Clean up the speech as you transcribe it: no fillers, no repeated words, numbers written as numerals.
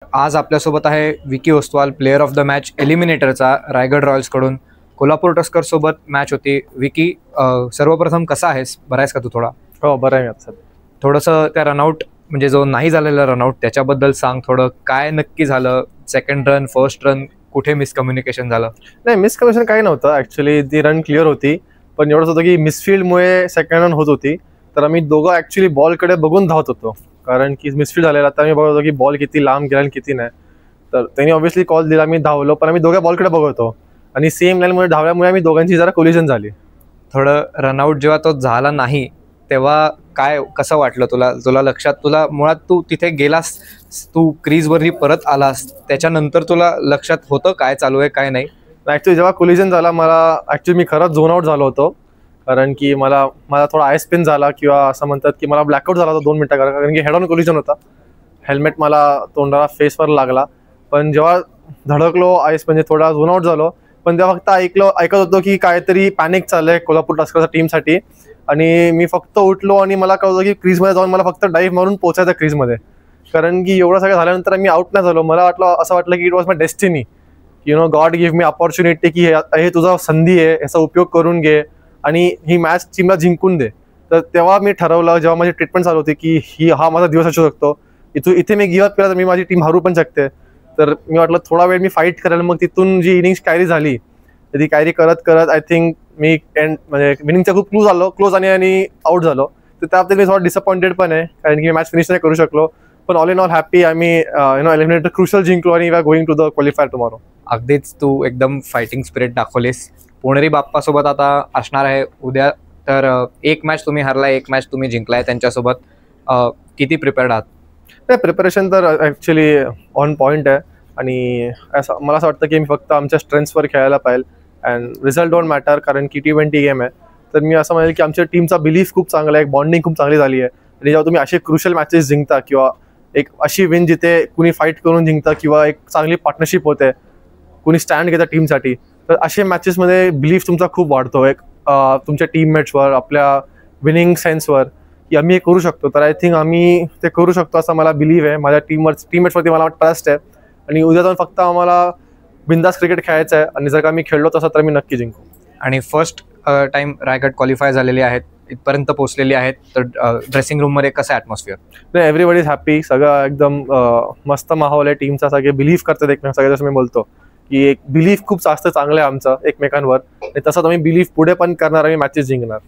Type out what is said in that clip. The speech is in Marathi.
आज आपल्यासोबत आहे Vicky Ostwal, player of the match एलिमिनेटरचा रायगड रॉयल्सकडून. कोल्हापूर टस्कर सोबत मॅच होती. विकी, सर्वप्रथम कसा आहेस? बरा आहेस का तू? थोडा हो, बरं आहे सर. थोडंसं त्या रनआउट म्हणजे जो नाही झालेला रनआउट त्याच्याबद्दल सांग. थोडं काय नक्की झालं? सेकंड रन, फर्स्ट रन, कुठे मिसकम्युनिकेशन झालं? नाही, मिसकम्युनिकेशन काही नव्हतं. ॲक्च्युली ती रन क्लिअर होती, पण एवढंच होतं की मिसफिल्डमुळे सेकंड रन होत होती. तर आम्ही दोघं ॲक्च्युली बॉलकडे बघून धावत होतो, कारण की मिसफिल्ड झालेला. तर आम्ही बघत होतो की बॉल किती लांब गेला आणि किती नाही. तर त्यांनी ऑब्व्हियसली कॉल दिला, आम्ही धावलो, पण आम्ही दोघ्या बॉलकडे बघत होतो आणि सेम लाईनमुळे धावल्यामुळे आम्ही दोघांची जरा कोलिजन झाली. थोडं रनआउट जेव्हा तो झाला नाही तेव्हा काय कसं वाटलं तुला? तुला लक्षात, तुला मुळात तू तिथे गेलास, तू क्रीजवरही परत आलास, त्याच्यानंतर तुला लक्षात होतं काय चालू आहे काय नाही? ॲक्च्युली जेव्हा कोलिजन झाला, मला ॲक्च्युली मी खरंच झोन आउट झालो होतो, कारण की मला थोडा आय स्पिन झाला, किंवा असं म्हणतात की मला ब्लॅकआउट झाला होता 2 मिनिटं, कारण की हेड ऑन कोलिजन होता. हेल्मेट मला तोंडाला फेसवर लागला. पण जेव्हा धडकलो म्हणजे थोडा झोन आउट झालो, पण तेव्हा फक्त ऐकत होतो की काहीतरी पॅनिक चाललंय कोल्हापूर टस्करच्या टीमसाठी. आणि मी फक्त उठलो आणि मला कळलं की क्रीजमध्ये जाऊन मला फक्त डाईव्ह मारून पोचायचं क्रीजमध्ये, कारण की एवढं सगळं झाल्यानंतर मी आउट नाही झालो. मला असं वाटलं की it was my destiny, God give me opportunity, की हे तुझा संधी आहे, याचा उपयोग करून घे आणि ही मॅच टीमला जिंकून दे. तर तेव्हा मी ठरवलं, जेव्हा माझी ट्रीटमेंट चालू होती, की हा माझा दिवस असू शकतो, इथे मी गिव्ह अप केला तर मी माझी टीम हरू पण शकते. तर मी वाटलं थोडा वेळ मी फाईट करेल. मग तिथून जी इनिंग्स कॅरी झाली, ती कॅरी करत करत आय थिंक मी म्हणजे विनिंगच्या खूप क्लोज आणि आउट झालो. तर त्याबद्दल मी थोडा डिसअपॉइंटेड पण आहे, कारण की मॅच फिनिश नाही करू शकलो. पण ऑल इन ऑल हॅपी. आम्ही एलिमिनेटर क्रुशल जिंकलो आणि we are going to the qualifier tomorrow. अगदीच तू एकदम फायटिंग स्पिरिट दाखवलीस. पुणेरी बाप्पासोबत आता असणार आहे उद्या. तर एक मॅच तुम्ही हरलाय, एक मॅच तुम्ही जिंकलाय त्यांच्यासोबत. किती प्रिपेअर्ड आहात? नाही, प्रिपरेशन तर ॲक्च्युली ऑन पॉईंट आहे. आणि मला असं वाटतं की मी फक्त आमच्या स्ट्रेंथ्सवर खेळायला पाहिजे अँड रिझल्ट डोंट मॅटर, कारण की T20 गेम आहे. तर मी असं म्हणेल की आमच्या टीमचा बिलीफ खूप चांगला आहे, एक बॉन्डिंग खूप चांगली झाली आहे. आणि जेव्हा तुम्ही असे क्रुशल मॅचेस जिंकता, किंवा एक अशी विन जिथे कुणी फाईट करून जिंकता, किंवा एक चांगली पार्टनरशिप होते, कुणी स्टँड घेतं टीमसाठी, तर असे मॅचेसमध्ये बिलीफ तुमचा खूप वाढतो, एक तुमच्या टीममेट्सवर, आपल्या विनिंग सेन्सवर, की आम्ही हे करू शकतो. तर आय थिंक आम्ही ते करू शकतो असं मला बिलीव्ह आहे. माझ्या टीममेट्सवरती मला ट्रस्ट आहे. आणि उद्या जाऊन फक्त आम्हाला बिंदास क्रिकेट खेळायचं आहे, आणि जर का मी खेळलो तसं तर मी नक्की जिंकू. आणि फर्स्ट टाइम रायगड क्वालिफाय झालेली आहेत, इथपर्यंत पोहोचलेली आहेत. तर ड्रेसिंग रूममध्ये कसं ॲटमॉस्फिअर? नाही, एव्हरीबडी इज हॅपी. सगळं एकदम मस्त माहोल आहे टीमचा. सगळे बिलीव्ह करतात एकमेकांना. सगळे जसं मी बोलतो की एक बिलीव्ह खूप जास्त चांगलं आहे आमचं एकमेकांवर, आणि तसंच आम्ही बिलीव्ह पुढे पण करणार आणि मॅचेस जिंकणार.